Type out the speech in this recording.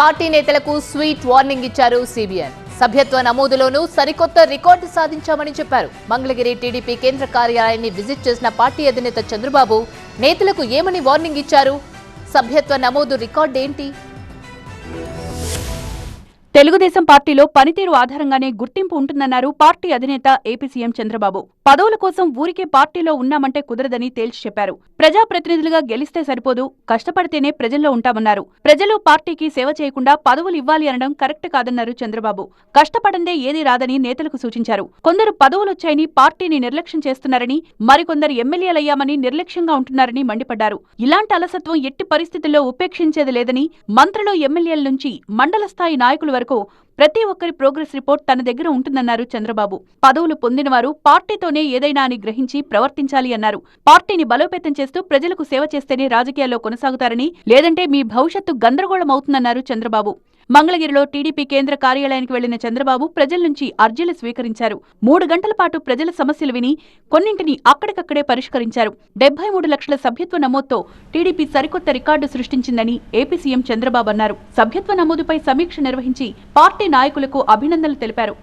Party నేతలకు sweet warning ఇచ్చారు CBN. సభ్యత్వ నమోదులోనూ సరికొత్త రికార్డు సాధించామని చెప్పారు. మంగళగిరి టీడీపీ కేంద్ర కార్యాలయాన్ని విజిట్ చేసిన పార్టీ అధినేత చంద్రబాబు నేతలకు ఏమని వార్నింగ్ ఇచ్చారు? సభ్యత్వ నమోదు రికార్డు ఏంటి? తెలుగుదేశం పార్టీలో పనితీరు ఆధారంగానే గుర్తింపు ఉంటుందన్నారు పార్టీ అధినేత ఏపీ సీఎం చంద్రబాబు. పదవుల కోసం ఊరికే పార్టీలో ఉన్నామంటే కుదరదని తేల్చి చెప్పారు. ప్రజాప్రతినిధులుగా గెలిస్తే సరిపోదు, కష్టపడితేనే ప్రజల్లో ఉంటామన్నారు. ప్రజలు పార్టీకి సేవ చేయకుండా పదవులు ఇవ్వాలి అనడం కరెక్ట్ కాదన్నారు చంద్రబాబు. కష్టపడందే ఏదీ రాదని నేతలకు సూచించారు. కొందరు పదవులొచ్చాయని పార్టీని నిర్లక్ష్యం చేస్తున్నారని, మరికొందరు ఎమ్మెల్యేలయ్యామని నిర్లక్ష్యంగా ఉంటున్నారని మండిపడ్డారు. ఇలాంటి అలసత్వం ఎట్టి పరిస్థితుల్లో ఉపేక్షించేది లేదని, మంత్రులు ఎమ్మెల్యేల నుంచి మండల స్థాయి నాయకుల వరకు ప్రతి ఒక్కరి ప్రోగ్రెస్ రిపోర్ట్ తన దగ్గర ఉంటుందన్నారు చంద్రబాబు. పదవులు పొందినవారు పార్టీతోనే ఏదైనా అని గ్రహించి ప్రవర్తించాలి అన్నారు. పార్టీని బలోపేతం చేస్తూ ప్రజలకు సేవ చేస్తేనే రాజకీయాల్లో కొనసాగుతారని, లేదంటే మీ భవిష్యత్తు గందరగోళం అవుతుందన్నారు చంద్రబాబు. మంగళగిరిలో టీడీపీ కేంద్ర కార్యాలయానికి వెళ్లిన చంద్రబాబు ప్రజల నుంచి అర్జీలు స్వీకరించారు. 3 గంటల పాటు ప్రజల సమస్యలు విని కొన్నింటిని అక్కడికక్కడే పరిష్కరించారు. 73 లక్షల సభ్యత్వ నమోదుతో టీడీపీ సరికొత్త రికార్డు సృష్టించిందని ఏపీ సీఎం చంద్రబాబు అన్నారు. సభ్యత్వ నమోదుపై సమీక్ష నిర్వహించి పార్టీ నాయకులకు అభినందనలు తెలిపారు.